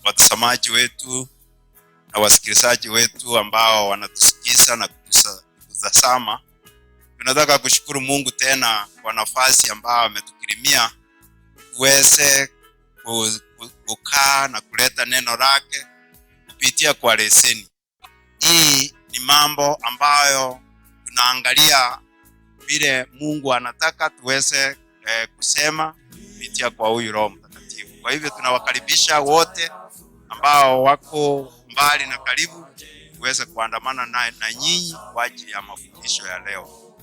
watazamaji wetu na wasikilizaji wetu ambao wanatusikiza na kututazama. Tunataka kushukuru Mungu tena kwa nafasi ambayo ametukirimia tuweze kukaa na kuleta neno lake kupitia kwa leseni. Hii ni mambo ambayo tunaangalia vile Mungu anataka tuweze kusema kupitia kwa huyu Roho Mtakatifu. Kwa hivyo tunawakaribisha wote ambao wako mbali na karibu tuweze kuandamana na nyinyi kwa ajili ya mafundisho ya leo.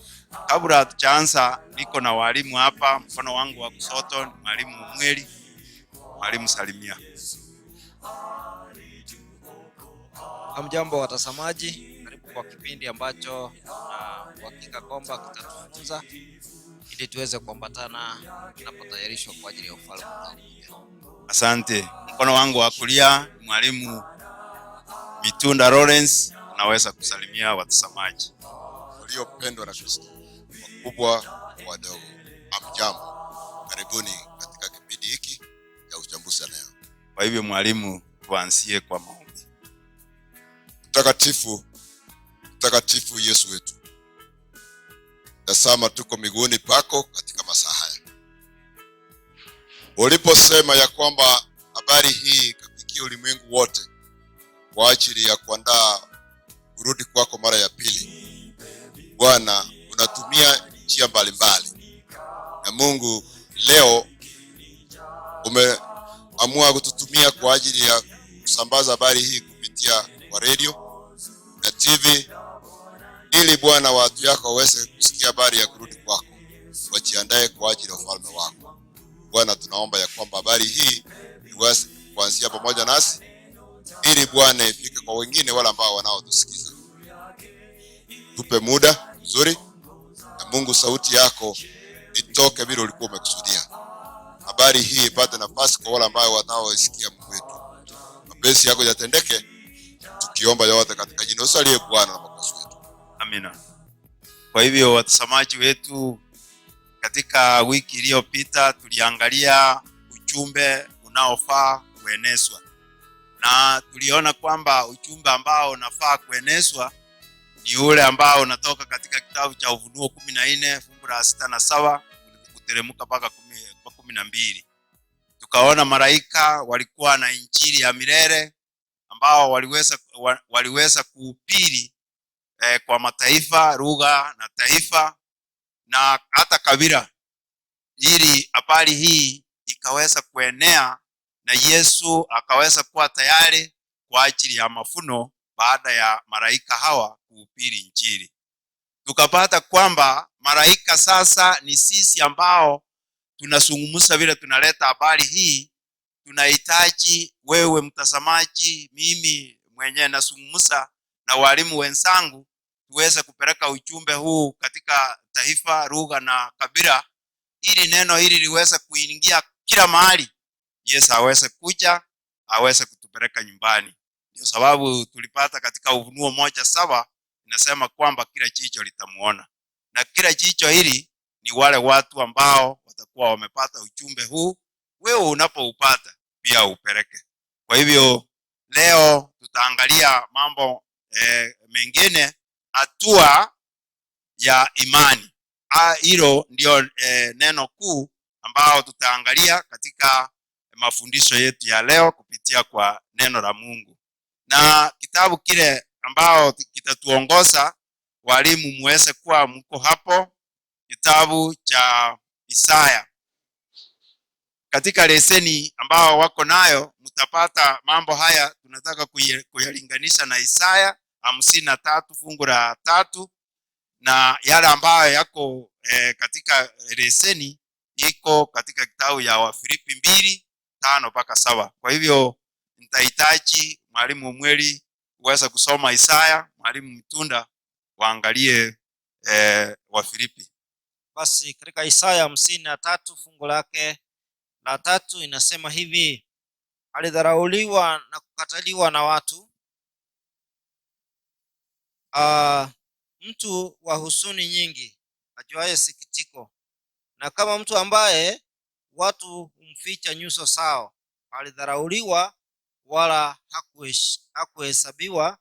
Kabla hatujaanza, niko na walimu hapa. Mkono wangu wa kushoto ni mwalimu Mweli. Mwalimu salimia. Hamjambo watazamaji, karibu kwa kipindi ambacho uhakika kwamba kitatufunza ili tuweze kuambatana tunapotayarishwa kwa ajili ya ufalme wa Mungu. Asante. Mkono wangu wa kulia mwalimu Mitunda Lawrence, naweza kusalimia watazamaji. Waliopendwa na Kristo, wakubwa wadogo, hamjambo. Karibuni katika kipindi hiki cha uchambuzi leo. Kwa hivyo mwalimu, tuanzie kwa maombi. Mtakatifu Yesu wetu, tazama tuko miguuni pako katika masaa haya. Uliposema ya kwamba habari hii kafikia ulimwengu wote kwa ajili ya kuandaa kurudi kwako mara ya pili, Bwana, unatumia njia mbalimbali. Na Mungu, leo umeamua kututumia kwa ajili ya kusambaza habari hii kupitia kwa radio na TV, ili Bwana watu yako waweze kusikia habari ya kurudi kwako, wajiandae kwa ajili ya ufalme wako. Bwana, tunaomba ya kwamba habari hii iweze kuanzia pamoja nasi, ili Bwana ifike kwa wengine wale ambao wanaotusikiza. Tupe muda mzuri, na Mungu sauti yako itoke vile ulikuwa umekusudia. Habari hii ipate nafasi kwa wale ambao wanaoisikia. Mungu wetu, mapenzi yako yatendeke, tukiomba yote katika jina la Yesu aliye Bwana na Mwokozi wetu. Amina. Kwa hivyo watazamaji wetu, katika wiki iliyopita tuliangalia ujumbe unaofaa kuenezwa. Na tuliona kwamba ujumbe ambao unafaa kuenezwa ni ule ambao unatoka katika kitabu cha Ufunuo 14 fungu la 6 na 7 kuteremka mpaka 12. Tukaona malaika walikuwa na injili ya milele ambao waliweza kuhubiri kwa mataifa, lugha na taifa na hata kabila, ili habari hii ikaweza kuenea na Yesu akaweza kuwa tayari kwa ajili ya mafuno baada ya malaika hawa kuhubiri injili. Tukapata kwamba malaika sasa ni sisi ambao tunazungumza vile tunaleta habari hii. Tunahitaji wewe mtazamaji, mimi mwenyewe nazungumza na walimu wenzangu, tuweze kupeleka ujumbe huu katika taifa, lugha na kabila, ili neno hili liweze kuingia kila mahali. Yesu aweze kuja, aweze kutupeleka nyumbani. Ndio sababu tulipata katika Ufunuo 1:7 inasema kwamba kila jicho litamuona. Na kila jicho hili ni wale watu ambao watakuwa wamepata ujumbe huu. Wewe unapoupata pia upeleke. Kwa hivyo leo tutaangalia mambo mengine, hatua ya imani. Hilo ndio neno kuu ambao tutaangalia katika mafundisho yetu ya leo kupitia kwa neno la Mungu. Na kitabu kile ambao kitatuongoza, walimu muweze kuwa mko hapo, kitabu cha Isaya. Katika leseni ambao wako nayo mtapata mambo haya. Tunataka kuyalinganisha na Isaya 53 fungu la 3, na yale ambayo yako katika leseni iko katika kitabu ya Wafilipi 2:5 mpaka 7. Kwa hivyo nitahitaji mwalimu Mweli uweze kusoma Isaya, mwalimu Mtunda waangalie Wafilipi. Basi katika Isaya 53 fungu lake la 3 inasema hivi: alidharauliwa na kukataliwa na watu, mtu wa huzuni nyingi, ajuaye sikitiko, na kama mtu ambaye watu humficha nyuso zao. Alidharauliwa wala hakuhesabiwa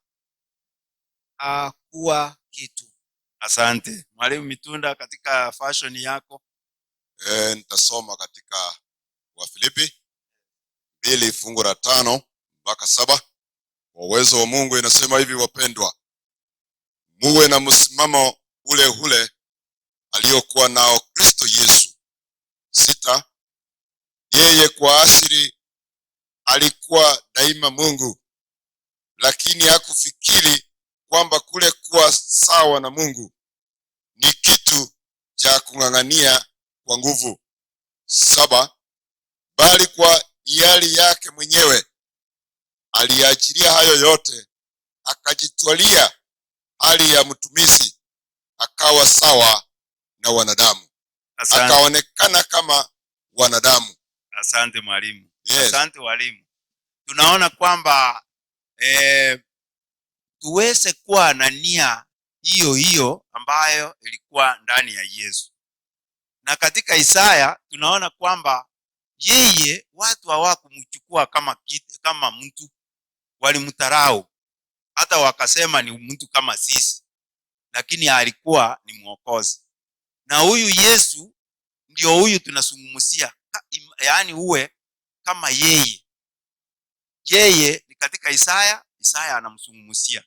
kuwa kitu. Asante Mwalimu Mitunda, katika fashion yako. Nitasoma katika Wafilipi 2:5-7. Kwa uwezo wa Mungu inasema hivi: wapendwa, muwe na msimamo ule ule aliokuwa nao Kristo Yesu. 6. Yeye kwa asili alikuwa daima Mungu, lakini hakufikiri kwamba kule kuwa sawa na Mungu ni kitu cha kung'ang'ania kwa nguvu. 7. Bali kwa hiari yake mwenyewe aliachilia hayo yote, akajitwalia hali ya mtumishi, akawa sawa na wanadamu. Asante. Akaonekana kama wanadamu. Asante mwalimu. Yes. Asante walimu. Tunaona kwamba tuweze kuwa na nia hiyo hiyo ambayo ilikuwa ndani ya Yesu. Na katika Isaya tunaona kwamba yeye watu hawakumchukua kama mtu, walimdharau. Hata wakasema ni mtu kama sisi, lakini alikuwa ni mwokozi. Na huyu Yesu ndio huyu tunazungumzia, yaani uwe kama yeye. Yeye ni katika Isaya anamzungumzia.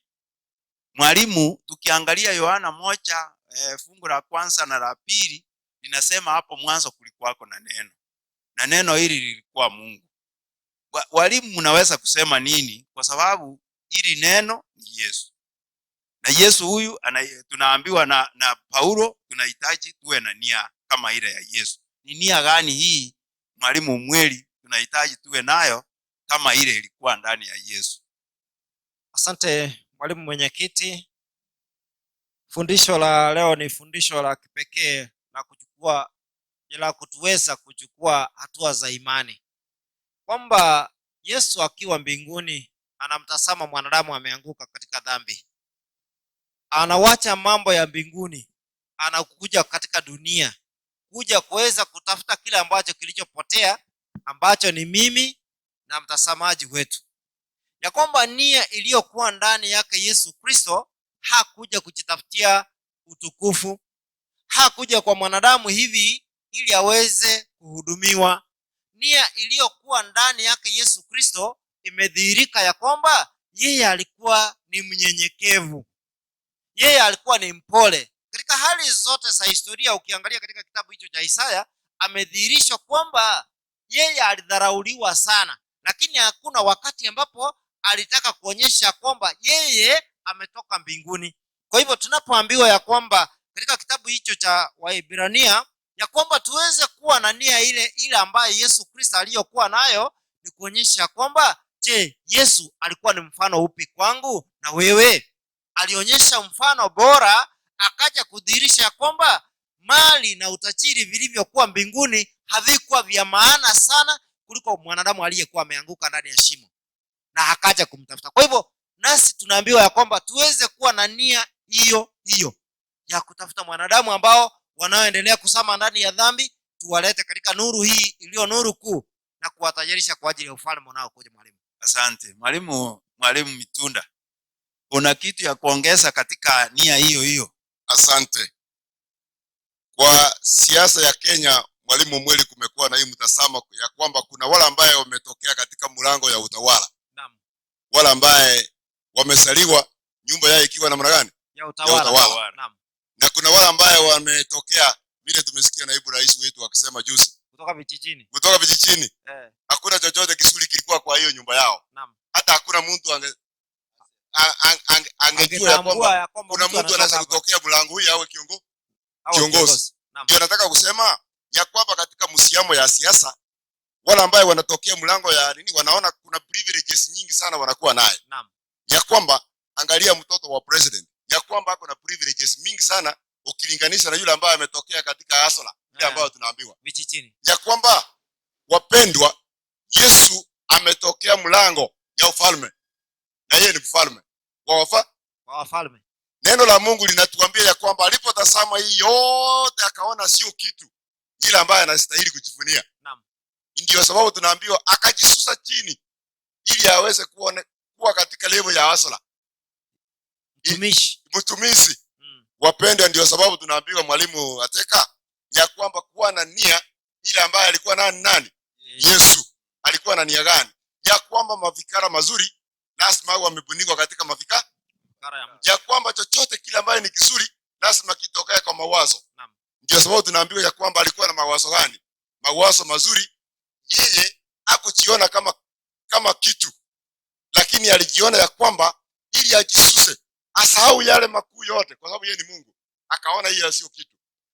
Mwalimu, tukiangalia Yohana 1 fungu la 1 na la 2 linasema hapo mwanzo kulikuwako na neno, na neno hili lilikuwa Mungu. Walimu, mnaweza kusema nini? Kwa sababu hili neno ni Yesu. Na Yesu huyu tunaambiwa na Paulo tunahitaji tuwe na nia kama ile ya Yesu. Ni nia gani hii mwalimu mweli tunahitaji tuwe nayo kama ile ilikuwa ndani ya Yesu? Asante mwalimu mwenyekiti. Fundisho la leo ni fundisho la kipekee la kutuweza kuchukua hatua za imani, kwamba Yesu akiwa mbinguni anamtazama mwanadamu ameanguka katika dhambi. Anawacha mambo ya mbinguni, anakuja katika dunia kuja kuweza kutafuta kile ambacho kilichopotea, ambacho ni mimi na mtazamaji wetu, ya kwamba nia iliyokuwa ndani yake Yesu Kristo hakuja kujitafutia utukufu, hakuja kwa mwanadamu hivi ili aweze kuhudumiwa. Nia iliyokuwa ndani yake Yesu Kristo imedhihirika ya kwamba yeye alikuwa ni mnyenyekevu, yeye alikuwa ni mpole. Katika hali zote za historia, ukiangalia katika kitabu hicho cha Isaya, amedhihirishwa kwamba yeye alidharauliwa sana, lakini hakuna wakati ambapo alitaka kuonyesha kwamba yeye ametoka mbinguni. Kwa hivyo tunapoambiwa ya kwamba katika kitabu hicho cha Waebrania ya kwamba tuweze kuwa na nia ile ambayo Yesu Kristo aliyokuwa nayo, ni kuonyesha kwamba je, Yesu alikuwa ni mfano upi kwangu na wewe? Alionyesha mfano bora, akaja kudhihirisha ya kwamba mali na utajiri vilivyokuwa mbinguni havikuwa vya maana sana kuliko mwanadamu aliyekuwa ameanguka ndani ya shimo, na akaja kumtafuta. Kwa hivyo nasi tunaambiwa ya kwamba tuweze kuwa na nia hiyo hiyo ya kutafuta mwanadamu ambao wanaoendelea kusama ndani ya dhambi, tuwalete katika nuru hii iliyo nuru kuu, na kuwatajirisha kwa ajili ya ufalme unaokuja. Mwalimu. Asante mwalimu Mitunda, una kitu ya kuongeza katika nia hiyo hiyo? Asante. Kwa siasa ya Kenya, mwalimu mweli, kumekuwa na hii mtazamo ya kwamba kuna wale ambaye wametokea katika mlango ya utawala. Naam. Wale ambaye wamesaliwa nyumba yao ikiwa namna gani? Ya utawala. Naam. Na kuna wale ambaye wametokea, vile tumesikia naibu rais wetu akisema juzi, kutoka vijijini. Hakuna chochote kisuri kilikuwa kwa hiyo nyumba yao. Naam. Hata hakuna mtu angejua ya kwamba kuna mtu anaweza kutokea mlango huu awe kiongozi. Ndio nataka kusema ya kwamba katika msiamo ya siasa, wale ambaye wanatokea mlango ya nini wanaona kuna privileges nyingi sana wanakuwa naye. Naam. Ya kwamba angalia mtoto wa president, ya kwamba kuna privileges mingi sana ukilinganisha na yule ambaye ametokea katika asola ile ambayo tunaambiwa vijijini. Ya kwamba wapendwa, Yesu ametokea mlango ya ufalme, na yeye ni mfalme wa wafalme. Neno la Mungu linatuambia ya kwamba alipotazama hii yote akaona sio kitu ile ambaye anastahili kujivunia. Naam. Ndio sababu tunaambiwa akajisusa chini ili aweze kuwa katika level ya hasla mtumishi. Wapendwa, ndio sababu tunaambiwa mwalimu Ateka ya kwamba kuwa na nia ile ambaye alikuwa nani? Yesu alikuwa na nia gani? Ya kwamba mafikara mazuri lazima awe amebunikwa katika mafikara ya kwamba chochote kile ambaye ni kizuri lazima kitokee kwa mawazo. Ndio sababu tunaambiwa ya kwamba alikuwa na mawazo gani? Mawazo mazuri. Yeye hakujiona kama kitu, lakini alijiona ya kwamba ili ajisuse, asahau yale makuu yote, kwa sababu yeye ni Mungu. Akaona hiyo sio kitu,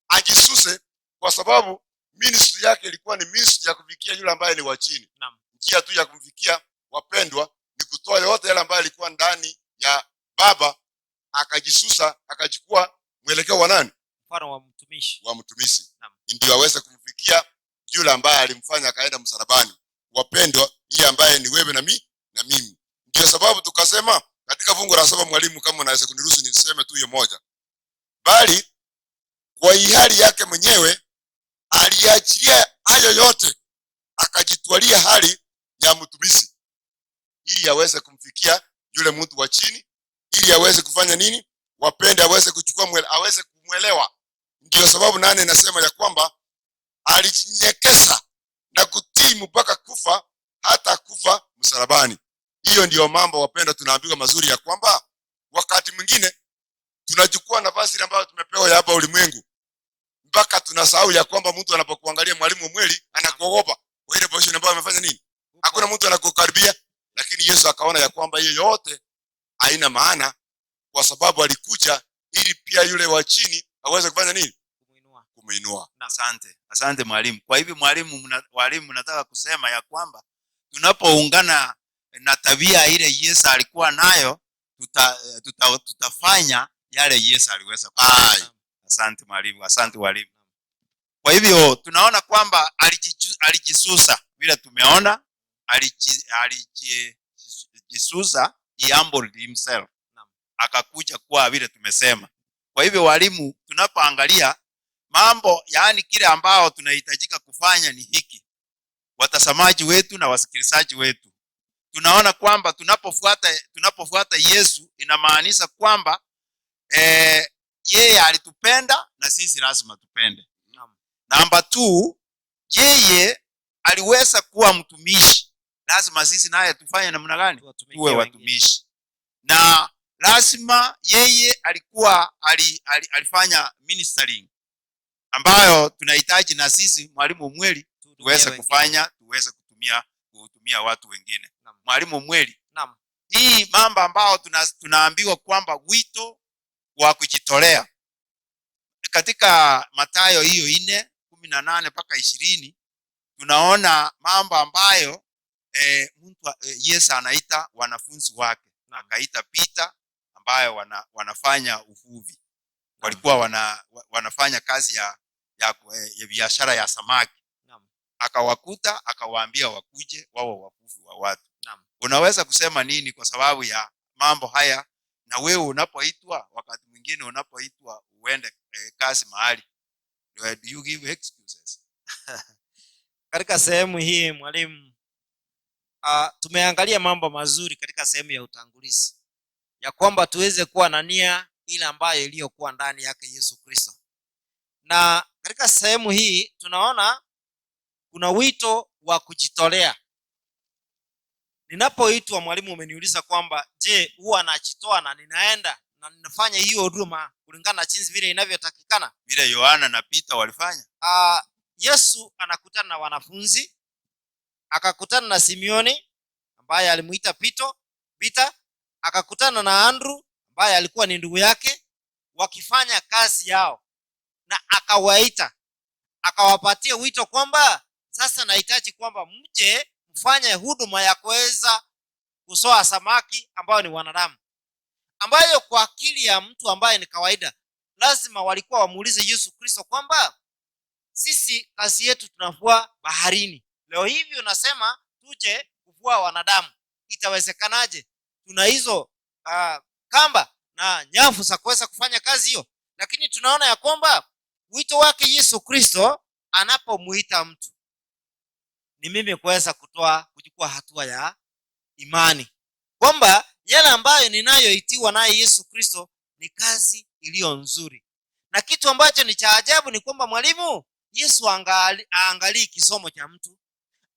ajisuse, kwa sababu ministry yake ilikuwa ni ministry ya kufikia yule ambaye ni wa chini. Njia tu ya kumfikia, wapendwa, ni kutoa yote yale ambaye alikuwa ndani ya Baba, akajisusa, akachukua mwelekeo wa nani? Mfano wa mtumishi. Ndio aweze kumfikia yule ambaye alimfanya akaenda msalabani. Wapendwa, hii ambaye ni wewe na mimi. Ndio sababu tukasema katika fungu la 7, mwalimu, kama unaweza kuniruhusu niseme tu hiyo moja. Bali kwa hiari yake mwenyewe aliachilia hayo yote, akajitwalia hali ya mtumishi, ili aweze kumfikia yule mtu wa chini, ili aweze kufanya nini? Wapende, aweze kuchukua aweze kumwelewa. Ndio sababu nane nasema ya kwamba alijinyenyekeza na kutii mpaka kufa, hata kufa msalabani. Hiyo ndio mambo, wapenda, tunaambiwa mazuri ya kwamba wakati mwingine tunachukua nafasi ambayo tumepewa ya hapa ulimwengu, mpaka tunasahau ya kwamba mtu anapokuangalia mwalimu mweli anakuogopa kwa ile position ambayo amefanya nini. Hakuna mtu anakukaribia, lakini Yesu akaona ya kwamba hiyo yote haina maana, kwa sababu alikuja ili pia yule wa chini aweze kufanya nini? Kumuinua. Asante mwalimu. Kwa hivyo walimu nataka kusema ya kwamba tunapoungana na tabia ile Yesu alikuwa nayo, tutafanya yale Yesu aliweza kufanya. Asante mwalimu, asante walimu. Kwa hivyo tunaona kwamba alijisusa, vile tumeona alijisusa, he humbled himself, akakuja kwa vile tumesema. Kwa hivyo walimu, tunapoangalia mambo, yaani kile ambao tunahitajika kufanya ni hiki, watazamaji wetu na wasikilizaji wetu, tunaona kwamba tunapofuata Yesu, inamaanisha kwamba yeye alitupenda na sisi lazima tupende. Namba 2, yeye aliweza kuwa mtumishi, lazima sisi naye tufanye namna gani? Tuwe watumishi. Na lazima yeye alifanya ministering ambayo tunahitaji na sisi mwalimu mweli tuweze kufanya, tuweze kutumia watu wengine. Mwalimu mweli, hii mambo ambao tunaambiwa kwamba wito wa kujitolea katika Mathayo hiyo 4:18 mpaka 20, tunaona mambo ambayo Yesu anaita wanafunzi wake, na akaita Peter ambayo wanafanya uvuvi. Walikuwa wanafanya kazi ya biashara ya samaki. Akawakuta, akawaambia wakuje wao wavuvi wa watu. Unaweza kusema nini kwa sababu ya mambo haya? Na wewe unapoitwa, wakati mwingine unapoitwa uende kazi mahali, do you give excuses? Katika sehemu hii mwalimu, tumeangalia mambo mazuri katika sehemu ya utangulizi, ya kwamba tuweze kuwa na nia ile ambayo iliyokuwa ndani yake Yesu Kristo. Na katika sehemu hii tunaona kuna wito wa kujitolea. Ninapoitwa, mwalimu, umeniuliza kwamba je, huwa najitoa na ninaenda na ninafanya hiyo huduma kulingana na jinsi vile inavyotakikana, vile Yohana na Peter walifanya? Yesu anakutana na wanafunzi, akakutana na Simioni ambaye alimuita Peter, akakutana na Andrew ambaye alikuwa ni ndugu yake, wakifanya kazi yao, na akawaita, akawapatia wito kwamba sasa nahitaji kwamba mje mfanye huduma ya kuweza kusoa samaki ambao ni wanadamu, ambayo kwa akili ya mtu ambaye ni kawaida lazima walikuwa wamuulize Yesu Kristo kwamba sisi kazi yetu tunavua baharini, leo hivi unasema tuje kuvua wanadamu, itawezekanaje? Tuna hizo kamba na nyavu za kuweza kufanya kazi hiyo. Lakini tunaona ya kwamba wito wake Yesu Kristo anapomuita mtu ni mimi kuweza kuchukua hatua ya imani, kwamba yale ambayo ninayoitiwa naye Yesu Kristo ni kazi iliyo nzuri. Na kitu ambacho ni cha ajabu ni kwamba mwalimu Yesu aangalii kisomo cha mtu,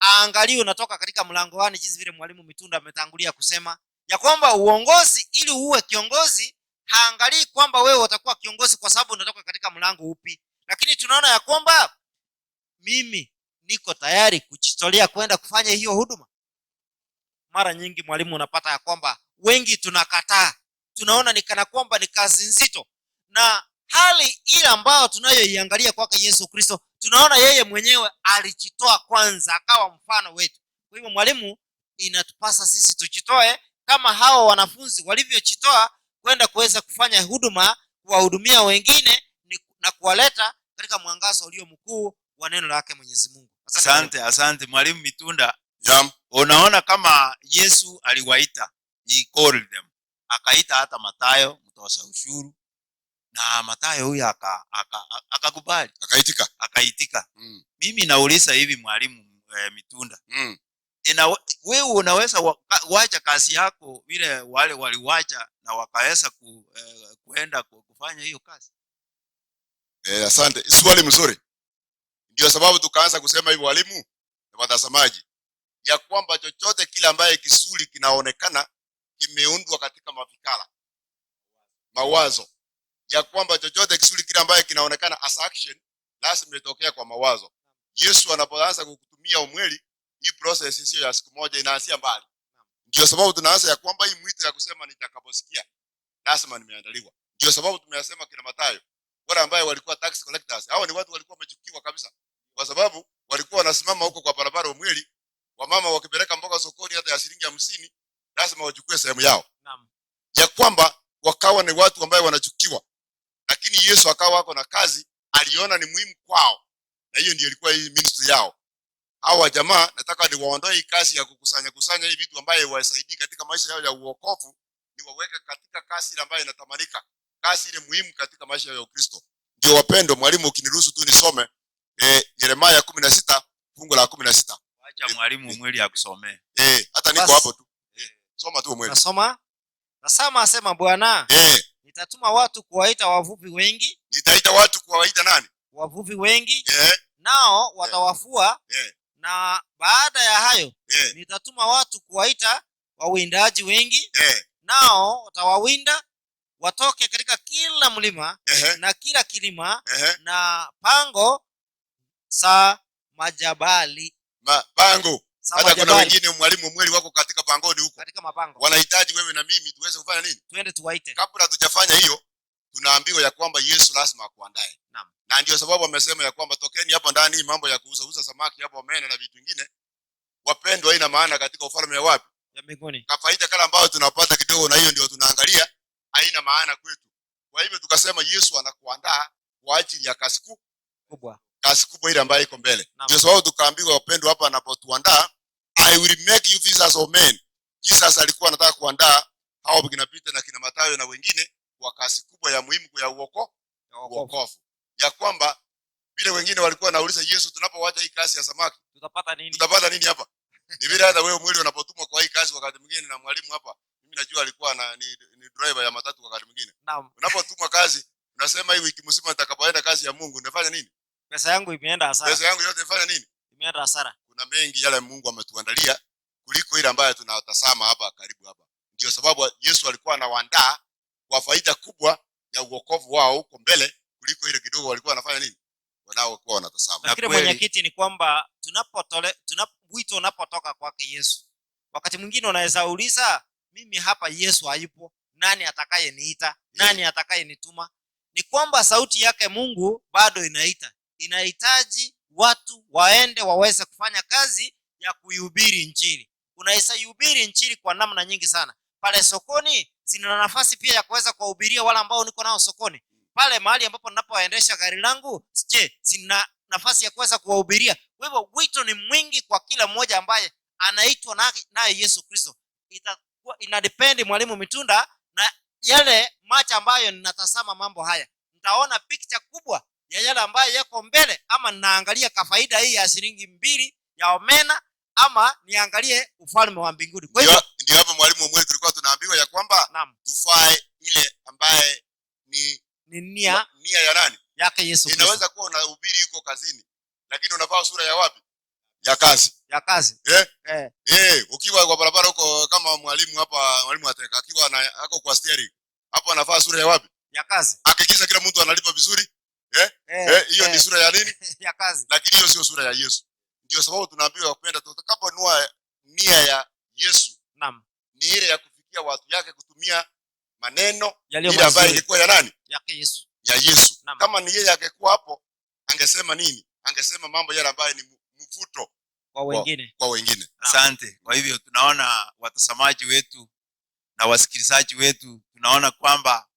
aangalii unatoka katika mlango gani, jinsi vile mwalimu Mitunda ametangulia kusema ya kwamba uongozi, ili uwe kiongozi, haangalii kwamba wewe utakuwa kiongozi kwa sababu unatoka katika mlango upi, lakini tunaona ya kwamba mimi niko tayari kujitolea kwenda kufanya hiyo huduma. Mara nyingi mwalimu, unapata ya kwamba wengi tunakataa, tunaona ni kana kwamba ni kazi nzito, na hali ile ambayo tunayoiangalia kwake Yesu Kristo, tunaona yeye mwenyewe alijitoa kwanza, akawa mfano wetu. Kwa hivyo mwalimu, inatupasa sisi tujitoe kama hao wanafunzi walivyojitoa kwenda kuweza kufanya huduma, kuwahudumia wengine na kuwaleta katika mwangaza ulio mkuu wa neno lake Mwenyezi Mungu. Asante mwalimu Mitunda. Unaona kama Yesu aliwaita, he called them, akaita hata Mathayo mtoza ushuru, na Mathayo huyu akakubali, akaitika. Mimi nauliza hivi mwalimu Mitunda, wewe unaweza kuacha kazi yako vile wale waliwacha na wakaweza kuenda kufanya hiyo kazi? Asante, swali mzuri. Ndio sababu tukaanza kusema hivi walimu na watazamaji, ya kwamba chochote kile ambaye kisuri kinaonekana kimeundwa katika mafikara, mawazo, ya kwamba chochote kisuri kile ambaye kinaonekana as action lazima itokea kwa mawazo. Yesu anapoanza kukutumia umweli, hii process sio ya siku moja, inaanzia mbali. Ndio sababu tunaanza ya kwamba hii mwito ya kusema nitakaposikia lazima nimeandaliwa. Ndio sababu tumeyasema kina Mathayo, wale ambao walikuwa tax collectors, hao ni watu walikuwa wamechukiwa kabisa, kwa sababu walikuwa wanasimama huko kwa barabara umweli, wamama wakipeleka mboga sokoni hata ya shilingi 50 lazima wachukue sehemu yao. Naam. Ya kwamba wakawa ni watu ambao wanachukiwa, lakini Yesu akawa wako na kazi aliona ni muhimu kwao, na hiyo ndio ilikuwa hii ministry yao. Hawa jamaa nataka niwaondoe hii kazi ya kusanya hii vitu ambaye wasaidii katika maisha yao ya uokovu, ni waweke katika kazi ile ambayo inatamanika, kazi ile muhimu katika maisha ya Ukristo. Ndio wapendo, mwalimu ukiniruhusu tu nisome Yeremia 16 fungu la 16. Acha mwalimu mweli akusomee. Hata niko hapo tu. Soma tu mweli. Nasoma. Nasema asema Bwana, nitatuma watu kuwaita wavuvi wengi. Nitaita watu kuwaita nani? Wavuvi wengi. Nao watawafua. Na baada ya hayo nitatuma watu kuwaita wawindaji wengi. Nao watawawinda watoke katika kila mlima na kila kilima na pango sa majabali. Pango. Hata kuna wengine mwalimu mweli wako katika pangoni huko. Katika mapango. Wanahitaji wewe na mimi tuweze kufanya nini? Twende tuwaite. Kabla hatujafanya hiyo, tunaambiwa ya kwamba Yesu lazima akuandae. Naam. Na ndio sababu amesema ya kwamba tokeni hapa ndani, mambo ya kuuza samaki hapo omena na vitu vingine. Wapendwa, ina maana katika ufalme wa wapi? Ya mbinguni. Kafaida kala ambao tunapata kidogo, na hiyo ndio tunaangalia, haina maana kwetu. Kwa hivyo tukasema Yesu anakuandaa kwa ajili ya kazi kubwa. Kazi kubwa ile ambayo iko mbele. Ndio sababu tukaambiwa wapendwa, hapa anapotuandaa, I will make you fishers of men. Jesus alikuwa anataka kuandaa hao kina Peter na kina Mathayo na wengine kwa kazi kubwa ya muhimu ya uokovu. Ya kwamba vile wengine walikuwa nauliza Yesu, tunapowacha hii kazi ya samaki tutapata nini? Tutapata nini hapa? Ni vile hata wewe mwili unapotumwa kwa hii kazi wakati mwingine na mwalimu hapa. Mimi najua alikuwa ni driver ya matatu wakati mwingine. Naam. Unapotumwa kazi, unasema hii wiki mzima nitakapoenda kazi ya Mungu unafanya nini? Pesa yangu imeenda hasara. Pesa yangu yote ifanya nini? Imeenda hasara. Kuna mengi yale Mungu ametuandalia kuliko ile ambayo tunatazama hapa karibu hapa. Ndio sababu Yesu alikuwa anawaandaa kwa faida kubwa ya uokovu wao huko mbele kuliko ile kidogo walikuwa wanafanya nini? Wanaokuwa wanatazama. Lakini mwenyekiti ni kwamba wito unapotoka kwake Yesu, wakati mwingine unaweza uliza, mimi hapa Yesu hayupo, nani atakayeniita? Nani atakayenituma? Ni kwamba sauti yake Mungu bado inaita. Inahitaji watu waende waweze kufanya kazi ya kuihubiri injili. Unaweza ihubiri injili kwa namna nyingi sana. Pale sokoni sina nafasi pia ya kuweza kuwahubiria wale ambao niko nao sokoni. Pale mahali ambapo ninapoendesha gari langu, sina nafasi ya kuweza kuwahubiria. Kwa hivyo wito ni mwingi kwa kila mmoja ambaye anaitwa naye Yesu Kristo. Inadepend mwalimu Mitunda na yale macho ambayo ninatazama mambo haya. Nitaona picture kubwa ya yale ambayo yako mbele, ama ninaangalia kafaida hii ya shilingi 2 ya omena, ama niangalie ufalme wa mbinguni. Kwa hivyo ndio hapo mwalimu mwetu tulikuwa tunaambiwa ya kwamba tufae ile ambaye ni nia ya nani? Yake Yesu Kristo. Inaweza kuwa unahubiri yuko kazini, lakini unavaa sura ya wapi? Ya kazi. Ya kazi. Ukiwa kwa barabara huko kama mwalimu hapa, mwalimu ateka akiwa ako kwa steering, hapo anavaa sura ya wapi? Ya kazi. Hakikisha kila mtu analipa vizuri. Hiyo ni sura ya nini? Ya kazi. Lakini hiyo sio sura ya Yesu. Ndio sababu tunaambiwa kupenda tutakaponua nia ya Yesu. Naam. Ni ile ya kufikia watu yake kutumia maneno ile ambayo ilikuwa ya nani? Yake Yesu. Ya Yesu. Naam. Kama ni yeye angekuwa hapo, angesema nini? Angesema mambo yale ambayo ni mvuto kwa wengine. Kwa wengine. Asante. Kwa hivyo tunaona watazamaji wetu na wasikilizaji wetu, tunaona kwamba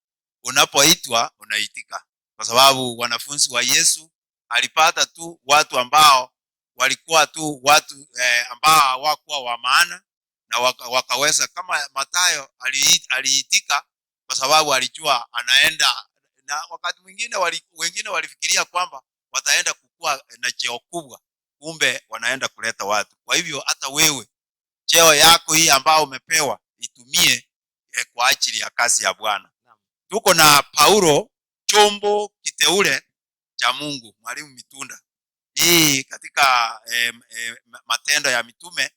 unapoitwa unaitika, kwa sababu wanafunzi wa Yesu alipata tu watu ambao walikuwa tu watu ambao hawakuwa wa maana, na wakaweza, kama Mathayo aliitika kwa sababu alijua anaenda, na wakati mwingine wengine walifikiria kwamba wataenda kukua na cheo kubwa, kumbe wanaenda kuleta watu. Kwa hivyo hata wewe cheo yako hii ambao umepewa itumie kwa ajili ya kazi ya Bwana. Tuko na Paulo, chombo kiteule cha Mungu, mwalimu Mitunda. Hii katika Matendo ya Mitume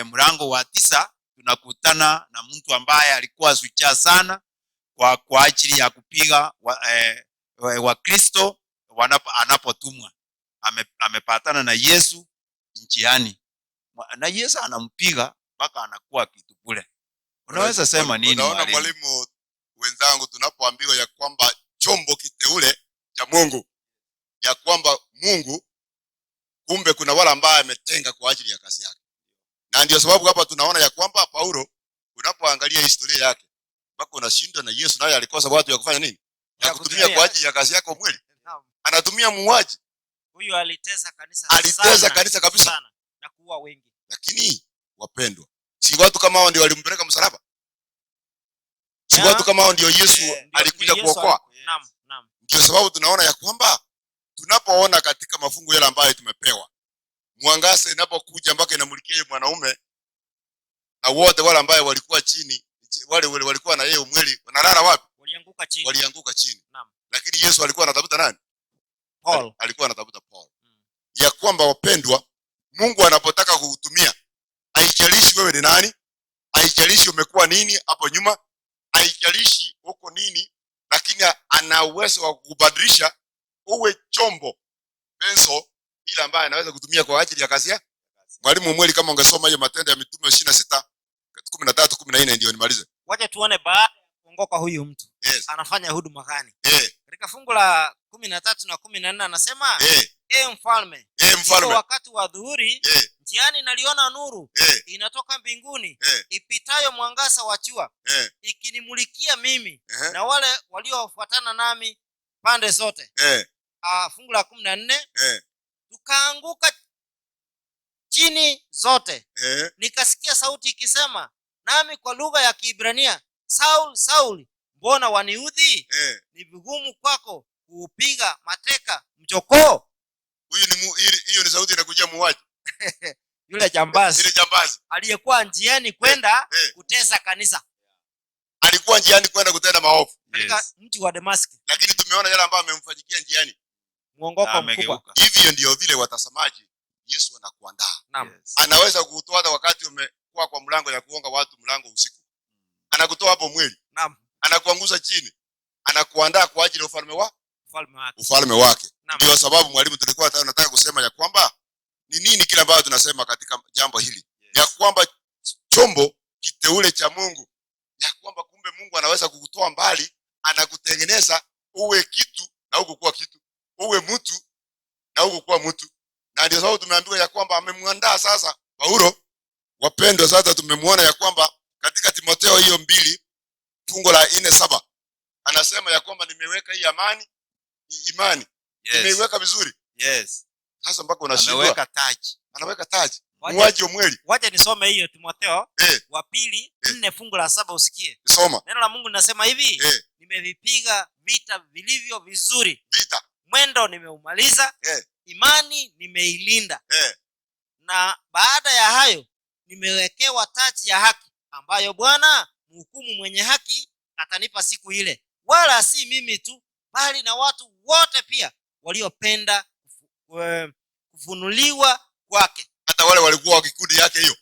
mlango wa 9 tunakutana na mtu ambaye alikuwa shujaa sana kwa ajili ya kupiga Wakristo anapotumwa. Amepatana na Yesu njiani, na Yesu anampiga mpaka anakuwa kitu bure. Unaweza sema nini? Unaona mwalimu wenzangu, tunapoambiwa ya kwamba chombo kiteule cha Mungu, ya kwamba Mungu kumbe kuna wale ambao ametenga kwa ajili ya kazi yake. Na ndio sababu hapa tunaona ya kwamba Paulo, unapoangalia historia yake, mpaka unashindwa na Yesu naye alikosa watu ya kufanya nini? Ya kutumia kwa ajili ya kazi yake mwili. Anatumia muuaji. Huyu alitesa kanisa kabisa sana, na kuua wengi. Lakini wapendwa, si watu kama hao ndio walimpeleka msalaba? Si watu kama hao ndio Yesu alikuja kuokoa? Naam. Ndio sababu tunaona ya kwamba tunapoona katika mafungu yale ambayo tumepewa, mwangaza inapokuja mpaka inamulikia mwanaume, na wote wale ambao walikuwa chini, wale walikuwa na yeye umweli, wanalala wapi? Walianguka chini. Naam. Lakini Yesu alikuwa anatafuta nani? Paul. Alikuwa anatafuta Paul. Ya kwamba wapendwa, Mungu anapotaka kukutumia, haijalishi wewe ni nani, haijalishi umekuwa nini hapo nyuma, haijalishi uko nini, lakini ana uwezo wa kukubadilisha uwe chombo benso ile ambaye anaweza kutumia kwa ajili ya kazi yake. Mwalimu mweli, kama ungesoma hiyo Matendo ya Mitume 26:13-14 ndio nimalize. Wacha tuone baada ya kuongoka huyu mtu. Anafanya huduma gani? Katika fungu la 13 na 14 anasema mfalme, wakati wa dhuhuri njiani naliona nuru inatoka mbinguni ipitayo mwangaza wa jua ikinimulikia mimi na wale waliofuatana nami pande zote. Fungu la 14 tukaanguka chini zote. Nikasikia sauti ikisema nami kwa lugha ya Kiebrania, Saul, Saul, mbona waniudhi? Ni vigumu kwako kuupiga mateka mjokoo. Hiyo ni sauti inakujia muuaji. Yule jambazi. Ile jambazi aliyekuwa njiani kwenda kutesa kanisa. Alikuwa njiani kwenda kutenda maovu katika mji wa Damascus. Lakini tumeona yale ambayo amemfanyikia njiani. Muongoko mkubwa. Hivyo ndio vile watazamaji, Yesu anakuandaa. Anaweza kukutoa hata wakati umekuwa kwa mlango ya kuonga watu mlango usiku. Anakutoa hapo mwili. Anakuanguza chini. Anakuandaa kwa ajili ya ufalme wake. Ndio sababu mwalimu tulikuwa tunataka kusema ya kwamba ni nini kile ambacho tunasema katika jambo hili. Ya kwamba chombo kiteule cha Mungu. Ya kwamba kumbe Mungu anaweza kukutoa mbali, anakutengeneza uwe kitu na ukukua kitu. Uwe mtu na ukukua mtu. Na ndio sababu tumeambiwa ya kwamba amemwandaa sasa Paulo. Wapendwa, sasa tumemwona ya kwamba katika Timotheo hiyo 2 fungu la 4:7 anasema ya kwamba nimeweka hii imani. Nimeiweka vizuri. Sasa mpaka unashindwa. Anaweka taji. Muaji mweli. Wacha nisome hiyo Timotheo wa 2 4 fungu la 7 usikie. Soma. Neno la Mungu linasema hivi, nimevipiga vita vilivyo vizuri. Vita. Mwendo nimeumaliza. Imani nimeilinda. na baada ya hayo nimewekewa taji ya haki, ambayo Bwana mhukumu mwenye haki atanipa siku ile, wala si mimi tu, bali na watu wote pia waliopenda kufunuliwa kwake. Hata wale walikuwa wa kikundi yake hiyo,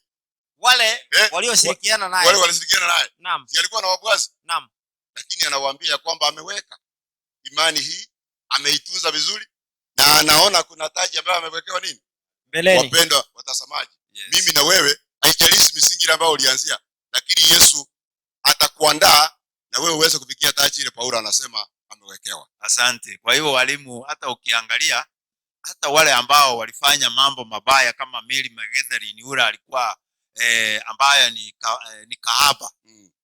wale walioshirikiana naye, wale walishirikiana naye. Naam, si alikuwa na wabwazi? Naam. Lakini anawaambia kwamba ameweka imani hii, ameitunza vizuri, na anaona kuna taji ambayo amewekewa nini mbeleni. Wapendwa watazamaji, yes. Mimi na wewe, haijalishi misingi ambayo ulianzia, lakini Yesu atakuandaa na wewe uweze kufikia taji ile Paulo anasema amewekewa. Asante. Kwa hivyo walimu, hata ukiangalia hata wale ambao walifanya mambo mabaya kama Mary Magdalene, yule alikuwa ambaye ni kahaba,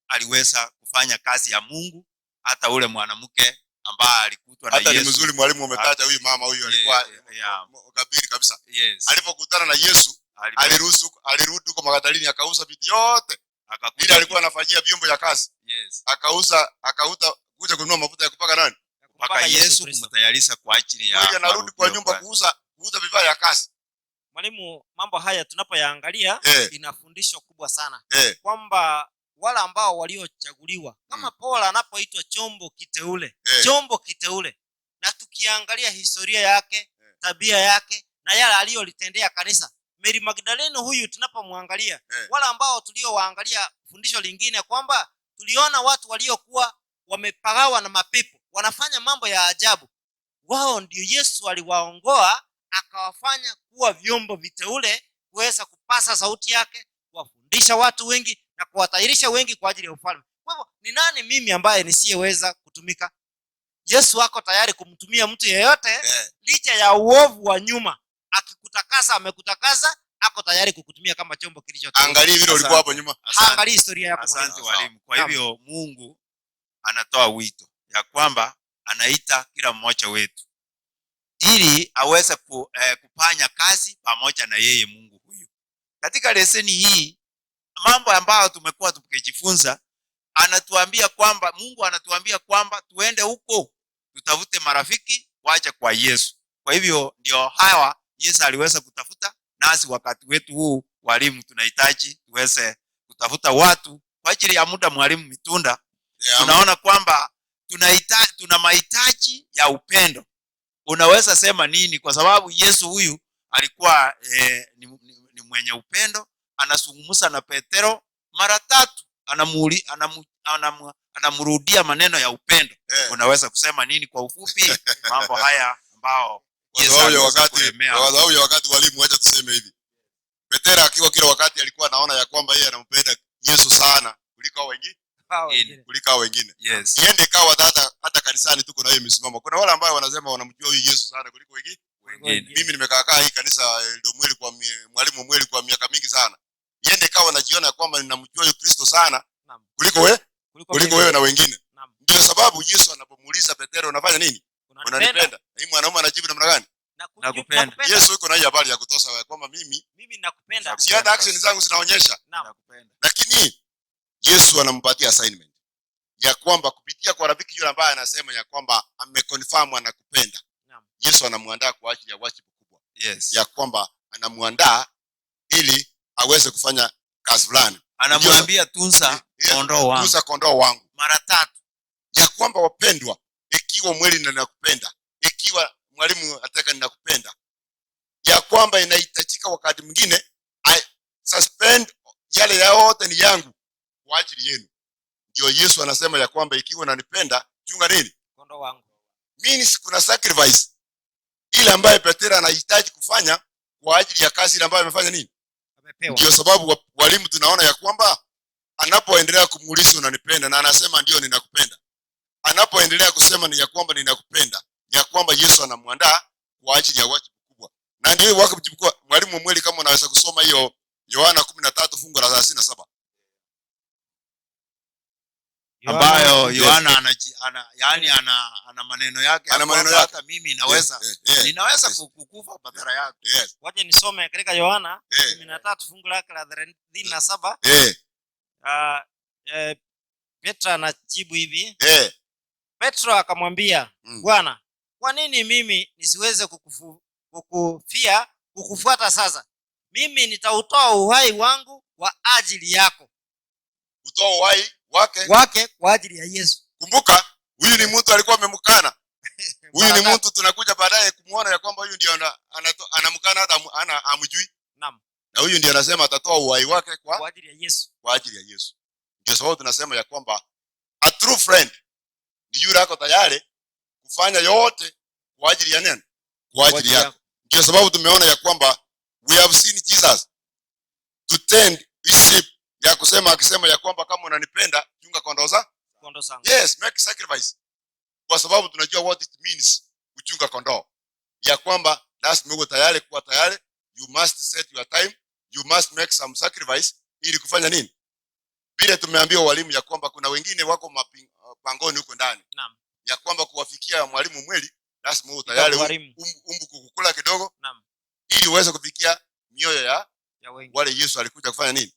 aliweza kufanya kazi ya Mungu. Hata ule mwanamke ambaye alikutwa na Yesu, hata ni mzuri mwalimu umetaja huyu mama huyu alikuwa kabiri kabisa. Yes. Alipokutana na Yesu alirudi kwa Magdalene akauza vitu yote, akakuja alikuwa anafanyia vyombo vya kazi. Yes. Akauza kuja kununua mafuta ya kupaka nani? Kupaka Yesu, kumtayarisha kwa ajili ya anarudi kwa nyumba kuuza vifaa vya kazi. Mwalimu, mambo haya tunapoyaangalia ina fundisho kubwa sana kwamba wala ambao waliochaguliwa kama Paulo anapoitwa chombo kiteule, chombo kiteule, na tukiangalia historia yake, tabia yake na yale aliyolitendea kanisa, Mary Magdalene huyu tunapomwangalia, wala ambao tuliowaangalia fundisho lingine kwamba tuliona watu waliokuwa wamepagawa na mapepo wanafanya mambo ya ajabu, wao ndio Yesu aliwaongoa akawafanya kuwa vyombo viteule kuweza kupasa sauti yake, kuwafundisha watu wengi na kuwatayarisha wengi kwa ajili ya ufalme. Kwa hivyo ni nani mimi ambaye nisiyeweza kutumika? Yesu ako tayari kumtumia mtu yeyote, licha ya uovu wa nyuma. Akikutakasa, amekutakasa, ako tayari kukutumia kama chombo kilicho. Angalia vile ulikuwa hapo nyuma. Angalia historia yako. Asante walimu. Kwa hivyo Mungu anatoa wito ya kwamba anaita kila mmoja wetu ili aweze kufanya kazi pamoja na yeye Mungu huyu. Katika leseni hii, mambo ambayo tumekuwa tukijifunza, Mungu anatuambia kwamba tuende huko tutafute marafiki waje kwa Yesu. Kwa hivyo ndio hawa Yesu aliweza kutafuta, nasi wakati wetu huu walimu tunahitaji tuweze kutafuta watu kwa ajili ya muda. Mwalimu Mitunda, tunaona kwamba tuna mahitaji ya upendo. Unaweza sema nini? Kwa sababu Yesu huyu alikuwa ni mwenye upendo. Anazungumza na Petero mara 3, anamrudia maneno ya upendo. Unaweza kusema nini kwa ufupi mambo haya ambao wakati walimu, wacha tuseme hivi, Petero akiwa kila wakati alikuwa anaona ya kwamba yeye anampenda Yesu sana kuliko wengine. Yes. Iende kawa hata kanisani tuko na hiyo misimamo. Kuna wale ambao wanasema wanamjua huyu Yesu sana kuliko wengine. Mimi nimekaa hii kanisa ndio mwalimu mweli kwa miaka mingi sana. Iende kawa najiona kwamba ninamjua huyu Kristo sana kuliko wewe na wengine. Ndio sababu Yesu anapomuuliza Petero, unafanya nini? Unanipenda? Hii mwanaume anajibu namna gani? Nakupenda. Yesu yuko na hii habari ya kutosha kwamba mimi nakupenda. Si hata action zangu zinaonyesha. Nakupenda. Lakini Yesu anampatia assignment ya kwamba kupitia kwa rafiki yule ambaye anasema ya kwamba ameconfirm anakupenda. Yesu anamuandaa kwa ajili ya wajibu kubwa. Yes. Ya kwamba anamuandaa ili aweze kufanya kazi fulani. Anamwambia tunza kondoo wangu. Tunza kondoo wangu. Mara 3. Ya kwamba wapendwa, ikiwa mweli ninakupenda, ikiwa mwalimu ataka ninakupenda, ya kwamba inahitajika wakati mwingine I suspend yale yote ni yangu kwa ajili yenu. Ndio Yesu anasema ya kwamba ikiwa unanipenda, chunga nini? Kondoo wangu. Means kuna sacrifice ile ambayo Petero anahitaji kufanya kwa ajili ya kazi ile ambayo amefanya nini? Amepewa. Ndio sababu walimu tunaona ya kwamba anapoendelea kumuuliza unanipenda na anasema ndio ninakupenda, anapoendelea kusema ni ya kwamba ninakupenda, ya kwamba Yesu anamuandaa kwa ajili ya wajibu kubwa. Na ndio wajibu kubwa. Mwalimu mweli, kama unaweza kusoma hiyo Yohana 13 fungu la 37. Ambayo Yohana ana maneno yake. Ana maneno yake. Hata mimi ninaweza kukufa badala yako. Yes. Wacha nisome katika Yohana 13 fungu lake la 37. Petro anajibu hivi. Petro akamwambia, Bwana, kwa nini mimi nisiweze kukufuata sasa? mimi nitautoa uhai wangu kwa ajili yako. Kutoa uhai wake kwa ajili ya Yesu. Kumbuka huyu ni mtu alikuwa amemkana. Huyu ni mtu tunakuja baadaye kumuona ya kwamba huyu ndio anamkana hata amjui. Naam. Na huyu ndio anasema atatoa uhai wake kwa ajili ya Yesu. Kwa ajili ya Yesu. Ndio sababu tunasema ya kwamba a true friend ni yule ako tayari kufanya yote kwa ajili ya nani? Kwa ajili yako. Ndio sababu tumeona ya kwamba we have seen Jesus to tend his sheep, ya kusema akisema ya kwamba kama unanipenda chunga kondoo zangu. Yes, make sacrifice. Kwa sababu tunajua what it means kuchunga kondoo. Ya kwamba lazima uwe tayari, kuwa tayari, you must set your time, you must make some sacrifice ili kufanya nini? Vile tumeambiwa walimu ya kwamba kuna wengine wako pangoni huko ndani. Naam. Ya kwamba kuwafikia mwalimu mweli lazima uwe tayari kukula kidogo. Naam. Ili uweze kufikia mioyo ya wengi. Wale Yesu alikuja kufanya nini?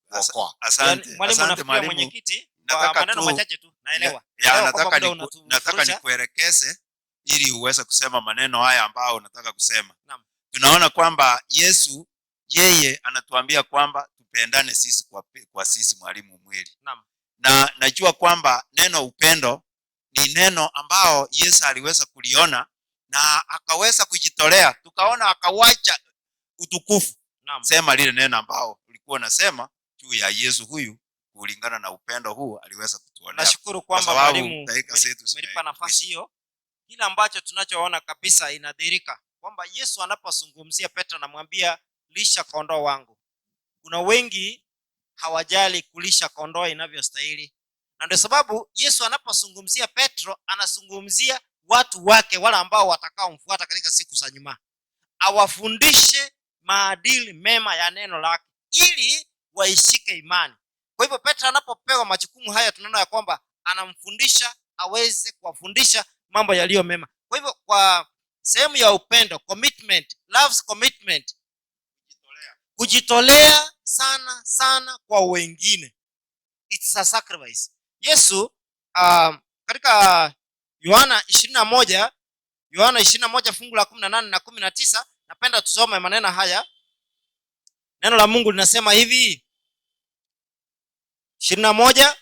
Asante. Asante mwalimu. Mwenyekiti, nataka maneno machache tu. Naelewa. Nataka nikuelekeze ili uweze kusema maneno haya ambao unataka kusema. Naam. Tunaona kwamba Yesu yeye anatuambia kwamba tupendane sisi kwa sisi, mwalimu mweli. Naam. Na najua kwamba neno upendo ni neno ambao Yesu aliweza kuliona na akaweza kujitolea. Tukaona akawacha utukufu. Naam. Sema lile neno ambao ulikuwa unasema juu ya Yesu huyu, kulingana na upendo huu aliweza kutuonea. Nashukuru kwamba mwalimu umenipa nafasi hiyo. Kile ambacho tunachoona kabisa inadhihirika kwamba Yesu anapozungumzia Petro anamwambia lisha kondoo wangu. Kuna wengi hawajali kulisha kondoo inavyostahili. Na ndio sababu Yesu anapozungumzia Petro anazungumzia watu wake, wale ambao watakaomfuata katika siku za nyuma. Awafundishe maadili mema ya neno lake ili waishike imani. Kwa hivyo Petro anapopewa majukumu haya tunaona ya kwamba anamfundisha aweze kuwafundisha mambo yaliyo mema. Kwa hivyo kwa sehemu ya upendo, commitment, love's commitment, kujitolea sana sana kwa wengine. It's a sacrifice. Yesu katika Yohana 21 fungu la 18 na 19, napenda tusome maneno haya. Neno la Mungu linasema hivi. 21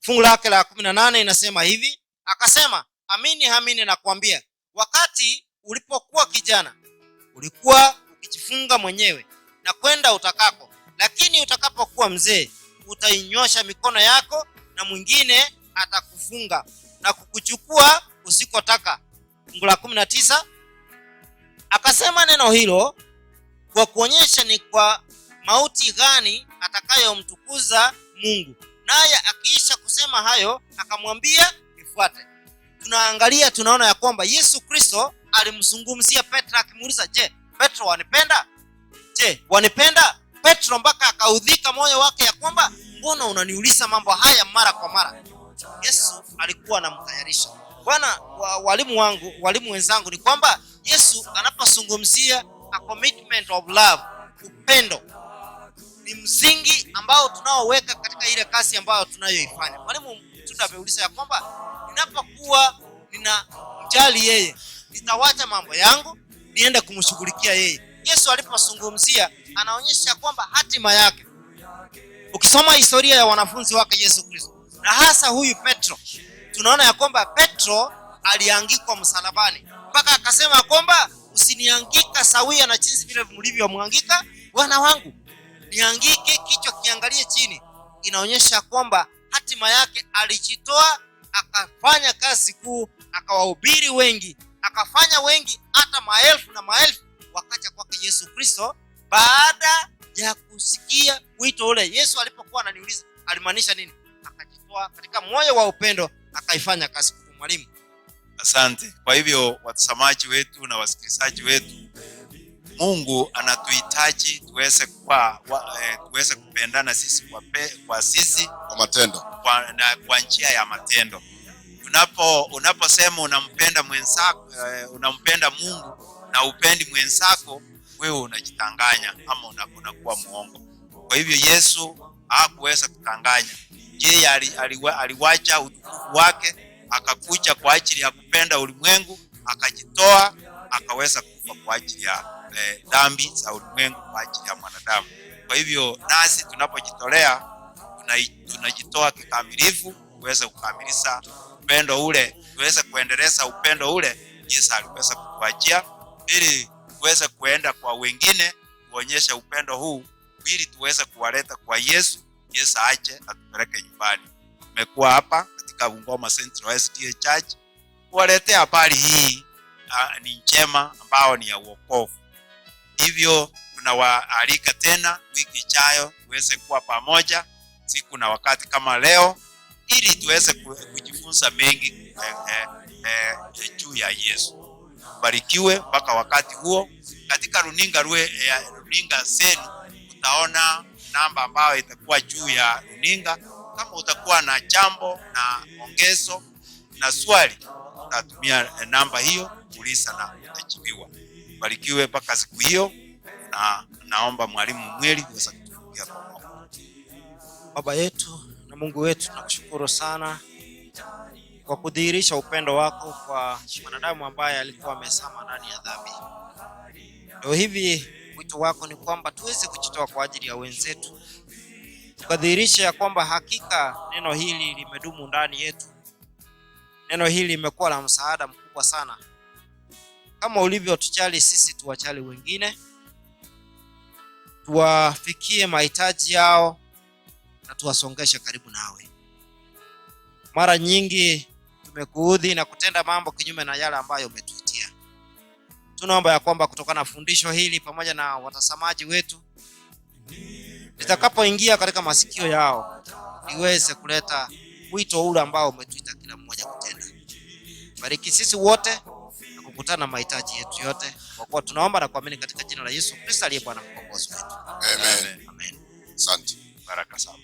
fungu lake la 18 inasema hivi, akasema, amini amini nakwambia, wakati ulipokuwa kijana ulikuwa ukijifunga mwenyewe na kwenda utakako, lakini utakapokuwa mzee utainyosha mikono yako na mwingine atakufunga na kukuchukua usikotaka. Fungu la 19 akasema neno hilo kwa kuonyesha ni kwa mauti gani atakayomtukuza Mungu. Naye akiisha kusema hayo akamwambia nifuate. Tunaangalia tunaona ya kwamba Yesu Kristo alimzungumzia Petro akimuuliza, je, Petro wanipenda? Je, wanipenda? Petro mpaka akaudhika moyo wake ya kwamba mbona unaniuliza mambo haya mara kwa mara? Yesu alikuwa anamtayarisha. Bwana, walimu wenzangu, ni kwamba Yesu anapozungumzia a commitment of love, upendo ni msingi ambao tunaoweka katika ile kazi ambayo tunayoifanya. Mwalimu Mtunda ameuliza ya kwamba ninapokuwa ninamjali yeye, nitawacha mambo yangu niende kumshughulikia yeye. Yesu alipozungumzia anaonyesha kwamba hatima yake. Ukisoma historia ya wanafunzi wake Yesu Kristo, na hasa huyu Petro, tunaona ya kwamba Petro aliangikwa msalabani mpaka akasema kwamba usiniangika sawia na jinsi vile mlivyomwangika Bwana wangu, niangike kichwa kiangalie chini. Inaonyesha kwamba hatima yake alijitoa, akafanya kazi kuu, akawahubiri wengi, akafanya wengi hata maelfu na maelfu wakaja kwake Yesu Kristo baada ya kusikia wito ule. Yesu alipokuwa ananiuliza alimaanisha nini, akajitoa katika moyo wa upendo akaifanya kazi kuu. Mwalimu, asante. Kwa hivyo watazamaji wetu na wasikilizaji wetu, Mungu anatuhitaji tuweze kupendana sisi kwa sisi kwa matendo, kwa njia ya matendo. Unaposema unampenda mwenzako, unampenda Mungu na upendi mwenzako, wewe unajitanganya ama unakuwa muongo. Kwa hivyo Yesu hakuweza kutanganya. Yeye aliwacha utukufu wake akakuja kwa ajili ya kupenda ulimwengu, akajitoa, akaweza alikufa kwa ajili ya dhambi za ulimwengu, kwa ajili ya mwanadamu. Kwa hivyo nasi tunapojitolea, tunajitoa kikamilifu tuweze kukamilisha upendo ule, tuweze kuendeleza upendo ule Yesu aliweza kutuachia, ili tuweze kuenda kwa wengine kuonyesha upendo huu, ili tuweze kuwaleta kwa Yesu. Yesu aje atupeleke nyumbani. Tumekuwa hapa katika Bungoma Central SDA Church kuwaletea habari hii ni njema, ambao ni ya wokovu. Hivyo tunawaalika tena wiki ijayo tuweze kuwa pamoja siku na wakati kama leo, ili tuweze kujifunza mengi juu ya Yesu. Barikiwe mpaka wakati huo. Katika runinga zenu utaona namba ambayo itakuwa juu ya runinga. Kama utakuwa na jambo na ongezo na swali, utatumia namba hiyo kuuliza na utajibiwa. Barikiwe mpaka siku hiyo, na naomba mwalimu Mweli uweze kutufungia kwa maombi. Baba yetu na Mungu wetu, tunakushukuru sana kwa kudhihirisha upendo wako kwa mwanadamu ambaye alikuwa amesama ndani ya dhambi. Leo hivi wito wako ni kwamba tuweze kujitoa kwa ajili ya wenzetu, tukadhihirisha ya kwamba hakika neno hili limedumu ndani yetu. Neno hili limekuwa na msaada mkubwa sana. Kama ulivyotujali sisi, tuwajali wengine, tuwafikie mahitaji yao na tuwasongeshe karibu nawe. Mara nyingi tumekuudhi na kutenda mambo kinyume na yale ambayo umetuitia. Tunaomba ya kwamba kutokana na fundisho hili pamoja na watazamaji wetu, litakapoingia katika masikio yao, liweze kuleta wito ule ambao umetuita kila mmoja kutenda. Bariki sisi wote na kukutana mahitaji yetu yote, kwa kuwa tunaomba na kuamini katika jina la Yesu Kristo aliye Bwana mkombozi wetu. Amen. Amen. Asante. Baraka sana.